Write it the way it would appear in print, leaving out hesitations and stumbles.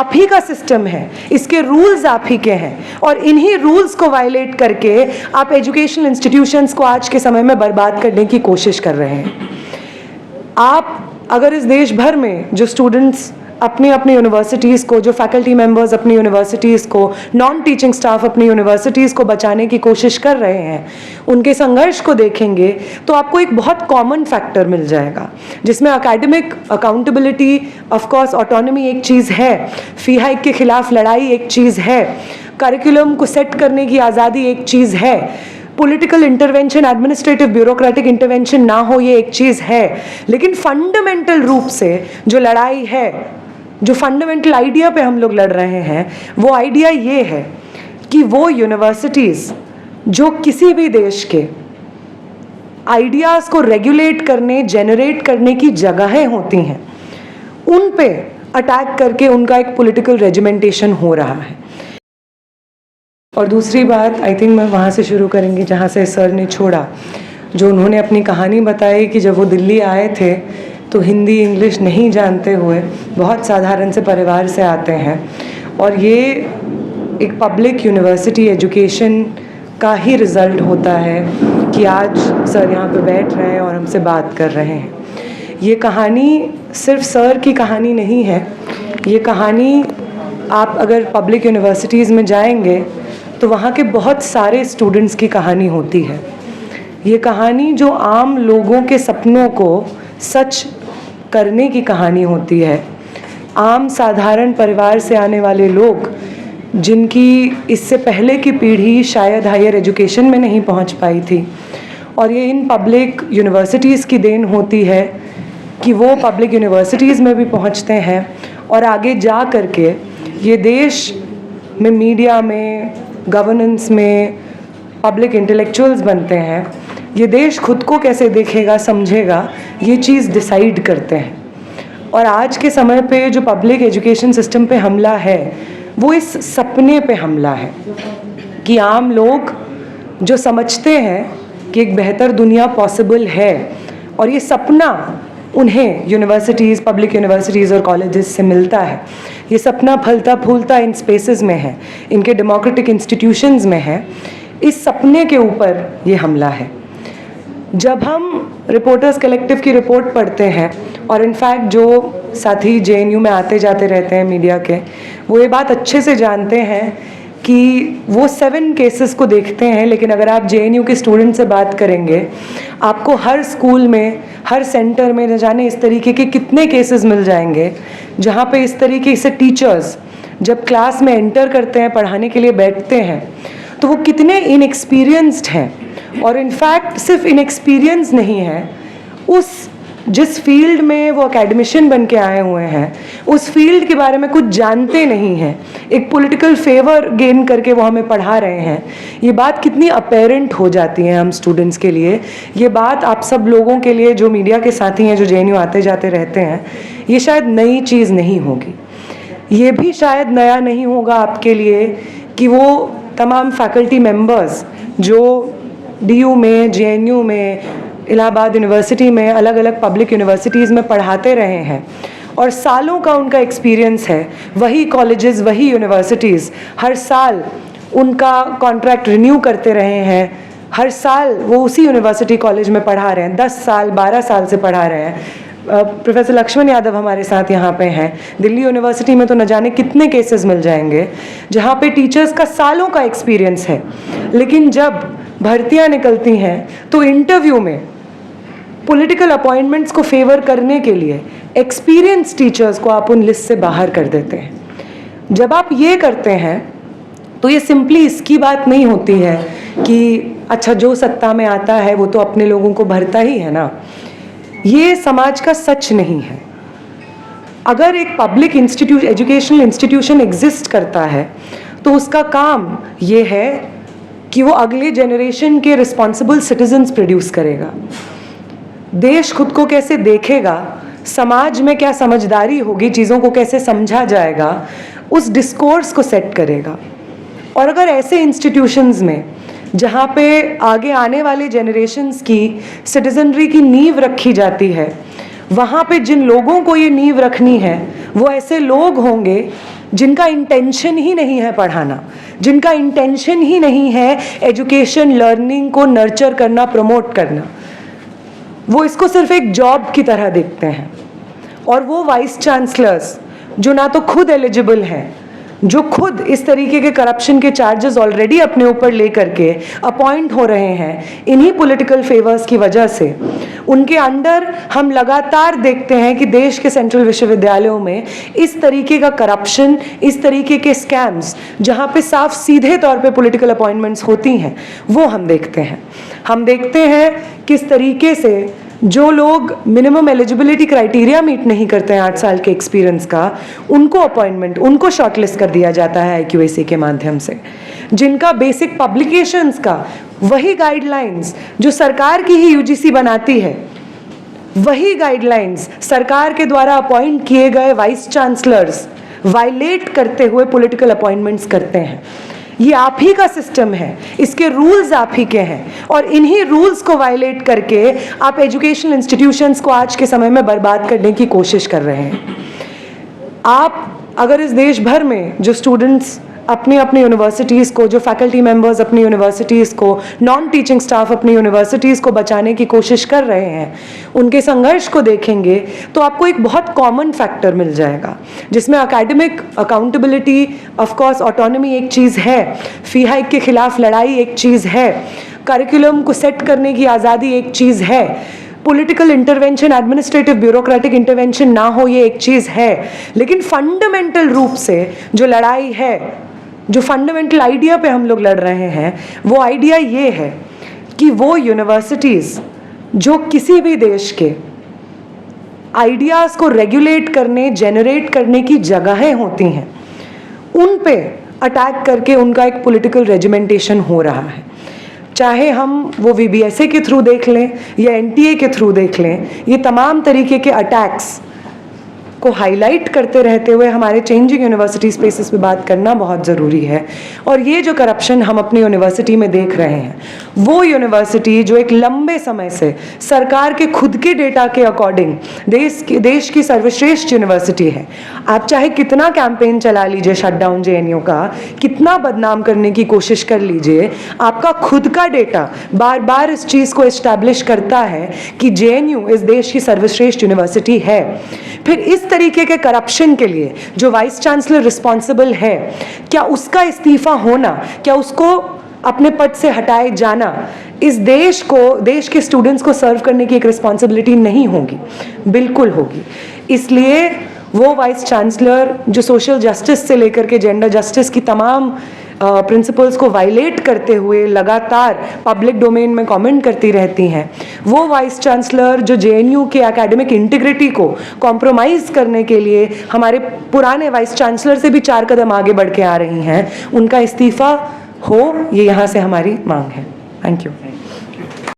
आप ही का सिस्टम है, इसके रूल्स आप ही के हैं, और इन्हीं रूल्स को वायलेट करके आप एजुकेशनल इंस्टीट्यूशंस को आज के समय में बर्बाद करने की कोशिश कर रहे हैं। आप अगर इस देश भर में जो स्टूडेंट्स अपनी अपनी यूनिवर्सिटीज़ को, जो फैकल्टी मेंबर्स अपनी यूनिवर्सिटीज़ को, नॉन टीचिंग स्टाफ अपनी यूनिवर्सिटीज़ को बचाने की कोशिश कर रहे हैं, उनके संघर्ष को देखेंगे तो आपको एक बहुत कॉमन फैक्टर मिल जाएगा, जिसमें academic accountability, of course autonomy एक चीज़ है, फी हाइक के खिलाफ लड़ाई एक चीज़ है, करिकुलम को सेट करने की आज़ादी एक चीज़ है, political intervention, administrative bureaucratic intervention ना हो ये एक चीज़ है, लेकिन फंडामेंटल रूप से जो लड़ाई है, जो फंडामेंटल आइडिया पे हम लोग लड़ रहे हैं, वो आइडिया ये है कि वो यूनिवर्सिटीज़ जो किसी भी देश के आइडियाज़ को रेगुलेट करने, जनरेट करने की जगहें होती हैं, उन पे अटैक करके उनका एक पॉलिटिकल रेजिमेंटेशन हो रहा है। और दूसरी बात, आई थिंक मैं वहाँ से शुरू करेंगी जहाँ से सर ने छोड़ा, जो उन्होंने अपनी कहानी बताई कि जब वो दिल्ली आए थे तो हिंदी इंग्लिश नहीं जानते हुए बहुत साधारण से परिवार से आते हैं, और ये एक पब्लिक यूनिवर्सिटी एजुकेशन का ही रिज़ल्ट होता है कि आज सर यहाँ पे बैठ रहे हैं और हमसे बात कर रहे हैं। ये कहानी सिर्फ सर की कहानी नहीं है, ये कहानी आप अगर पब्लिक यूनिवर्सिटीज़ में जाएंगे तो वहाँ के बहुत सारे स्टूडेंट्स की कहानी होती है। ये कहानी जो आम लोगों के सपनों को सच करने की कहानी होती है। आम साधारण परिवार से आने वाले लोग, जिनकी इससे पहले की पीढ़ी शायद हायर एजुकेशन में नहीं पहुंच पाई थी, और ये इन पब्लिक यूनिवर्सिटीज़ की देन होती है कि वो पब्लिक यूनिवर्सिटीज़ में भी पहुंचते हैं और आगे जा कर के ये देश में मीडिया में, गवर्नेंस में पब्लिक इंटेलेक्चुअल्स बनते हैं। ये देश खुद को कैसे देखेगा, समझेगा, ये चीज़ डिसाइड करते हैं। और आज के समय पे जो पब्लिक एजुकेशन सिस्टम पे हमला है, वो इस सपने पे हमला है कि आम लोग जो समझते हैं कि एक बेहतर दुनिया पॉसिबल है, और ये सपना उन्हें यूनिवर्सिटीज़, पब्लिक यूनिवर्सिटीज़ और कॉलेजेस से मिलता है। ये सपना फलता फूलता इन स्पेसेस में है, इनके डेमोक्रेटिक इंस्टीट्यूशंस में है। इस सपने के ऊपर ये हमला है। जब हम रिपोर्टर्स कलेक्टिव की रिपोर्ट पढ़ते हैं, और इनफैक्ट जो साथी जेएनयू में आते जाते रहते हैं मीडिया के, वो ये बात अच्छे से जानते हैं कि वो 7 केसेस को देखते हैं, लेकिन अगर आप जेएनयू के स्टूडेंट से बात करेंगे, आपको हर स्कूल में, हर सेंटर में न जाने इस तरीके के कितने केसेस मिल जाएंगे, जहाँ पे इस तरीके से टीचर्स जब क्लास में एंटर करते हैं, पढ़ाने के लिए बैठते हैं, तो वो कितने इनएक्सपीरियंस्ड हैं। और इनफैक्ट सिर्फ इनएक्सपीरियंस नहीं है, उस जिस फील्ड में वो एकेडमिशियन बन के आए हुए हैं, उस फील्ड के बारे में कुछ जानते नहीं हैं, एक पॉलिटिकल फेवर गेन करके वो हमें पढ़ा रहे हैं। ये बात कितनी अपेरेंट हो जाती है हम स्टूडेंट्स के लिए। ये बात आप सब लोगों के लिए जो मीडिया के साथी हैं, जो जेएनयू आते जाते रहते हैं, ये शायद नई चीज़ नहीं होगी। ये भी शायद नया नहीं होगा आपके लिए कि वो तमाम फैकल्टी मेंबर्स जो डीयू में, जेएनयू में, इलाहाबाद यूनिवर्सिटी में, अलग अलग पब्लिक यूनिवर्सिटीज़ में पढ़ाते रहे हैं, और सालों का उनका एक्सपीरियंस है। वही कॉलेजेस, वही यूनिवर्सिटीज़ हर साल उनका कॉन्ट्रैक्ट रिन्यू करते रहे हैं, हर साल वो उसी यूनिवर्सिटी कॉलेज में पढ़ा रहे हैं, 10 साल 12 साल से पढ़ा रहे हैं। प्रोफेसर लक्ष्मण यादव हमारे साथ यहाँ पे हैं। दिल्ली यूनिवर्सिटी में तो न जाने कितने केसेस मिल जाएंगे जहाँ पे टीचर्स का सालों का एक्सपीरियंस है, लेकिन जब भर्तियाँ निकलती हैं तो इंटरव्यू में पॉलिटिकल अपॉइंटमेंट्स को फेवर करने के लिए एक्सपीरियंस टीचर्स को आप उन लिस्ट से बाहर कर देते हैं। जब आप ये करते हैं तो ये सिंपली इसकी बात नहीं होती है कि अच्छा जो सत्ता में आता है वो तो अपने लोगों को भरता ही है ना। ये समाज का सच नहीं है। अगर एक पब्लिक एजुकेशनल इंस्टीट्यूशन एग्जिस्ट करता है तो उसका काम ये है कि वो अगले जनरेशन के रिस्पॉन्सिबल सिटीजन्स प्रोड्यूस करेगा। देश खुद को कैसे देखेगा, समाज में क्या समझदारी होगी, चीज़ों को कैसे समझा जाएगा, उस डिस्कोर्स को सेट करेगा। और अगर ऐसे इंस्टीट्यूशंस में जहाँ पे आगे आने वाले जनरेशन्स की सिटीजनरी की नींव रखी जाती है, वहाँ पे जिन लोगों को ये नींव रखनी है वो ऐसे लोग होंगे जिनका इंटेंशन ही नहीं है पढ़ाना, जिनका इंटेंशन ही नहीं है एजुकेशन लर्निंग को नर्चर करना, प्रमोट करना, वो इसको सिर्फ एक जॉब की तरह देखते हैं। और वो वाइस चांसलर्स जो ना तो खुद एलिजिबल हैं, जो खुद इस तरीके के करप्शन के चार्जेस ऑलरेडी अपने ऊपर ले करके अपॉइंट हो रहे हैं इन्हीं पॉलिटिकल फेवर्स की वजह से, उनके अंडर हम लगातार देखते हैं कि देश के सेंट्रल विश्वविद्यालयों में इस तरीके का करप्शन, इस तरीके के स्कैम्स जहां पे साफ सीधे तौर पे पॉलिटिकल अपॉइंटमेंट्स होती हैं, वो हम देखते हैं। हम देखते हैं किस तरीके से जो लोग मिनिमम एलिजिबिलिटी क्राइटेरिया मीट नहीं करते हैं 8 साल के एक्सपीरियंस का, उनको अपॉइंटमेंट, उनको शॉर्टलिस्ट कर दिया जाता है IQAC के माध्यम से। जिनका बेसिक पब्लिकेशंस का वही गाइडलाइंस जो सरकार की ही UGC बनाती है, वही गाइडलाइंस सरकार के द्वारा अपॉइंट किए गए वाइस चांसलर्स वायलेट करते हुए पॉलिटिकल अपॉइंटमेंट्स करते हैं। ये आप ही का सिस्टम है, इसके रूल्स आप ही के हैं, और इन्हीं रूल्स को वायलेट करके आप एजुकेशनल इंस्टीट्यूशंस को आज के समय में बर्बाद करने की कोशिश कर रहे हैं। आप अगर इस देश भर में जो स्टूडेंट्स अपनी अपनी यूनिवर्सिटीज़ को, जो फैकल्टी मेंबर्स अपनी यूनिवर्सिटीज़ को, नॉन टीचिंग स्टाफ अपनी यूनिवर्सिटीज़ को बचाने की कोशिश कर रहे हैं, उनके संघर्ष को देखेंगे तो आपको एक बहुत कॉमन फैक्टर मिल जाएगा जिसमें academic accountability, of course autonomy एक चीज़ है, फी हाइक के खिलाफ लड़ाई एक चीज़ है, करिकुलम को सेट करने की आज़ादी एक चीज़ है, political intervention, administrative bureaucratic intervention ना हो ये एक चीज़ है, लेकिन फंडामेंटल रूप से जो लड़ाई है, जो फंडामेंटल आइडिया पे हम लोग लड़ रहे हैं, वो आइडिया ये है कि वो यूनिवर्सिटीज़ जो किसी भी देश के आइडियाज़ को रेगुलेट करने, जनरेट करने की जगहें होती हैं, उन पे अटैक करके उनका एक पॉलिटिकल रेजिमेंटेशन हो रहा है। चाहे हम वो VBSA के थ्रू देख लें या NTA के थ्रू देख लें, ये तमाम तरीके के अटैक्स को हाईलाइट करते रहते हुए हमारे चेंजिंग यूनिवर्सिटी स्पेसेस पे बात करना बहुत ज़रूरी है। और ये जो करप्शन हम अपनी यूनिवर्सिटी में देख रहे हैं, वो यूनिवर्सिटी जो एक लंबे समय से सरकार के खुद के डेटा के अकॉर्डिंग देश की सर्वश्रेष्ठ यूनिवर्सिटी है। आप चाहे कितना कैंपेन चला लीजिए शटडाउन JNU का, कितना बदनाम करने की कोशिश कर लीजिए, आपका खुद का डेटा बार बार इस चीज़ को इस्टेब्लिश करता है कि JNU इस देश की सर्वश्रेष्ठ यूनिवर्सिटी है। फिर इस तरीके के करप्शन के लिए जो वाइस चांसलर रिस्पॉन्सिबल है, क्या उसका इस्तीफा होना, क्या उसको अपने पद से हटाए जाना इस देश को, देश के स्टूडेंट्स को सर्व करने की एक रिस्पॉन्सिबिलिटी नहीं होगी? बिल्कुल होगी। इसलिए वो वाइस चांसलर जो सोशल जस्टिस से लेकर के जेंडर जस्टिस की तमाम प्रिंसिपल्स को वायलेट करते हुए लगातार पब्लिक डोमेन में कमेंट करती रहती हैं, वो वाइस चांसलर जो JNU के एकेडमिक इंटीग्रिटी को कॉम्प्रोमाइज़ करने के लिए हमारे पुराने वाइस चांसलर से भी 4 कदम आगे बढ़ के आ रही हैं, उनका इस्तीफ़ा हो, ये यहाँ से हमारी मांग है। Thank you.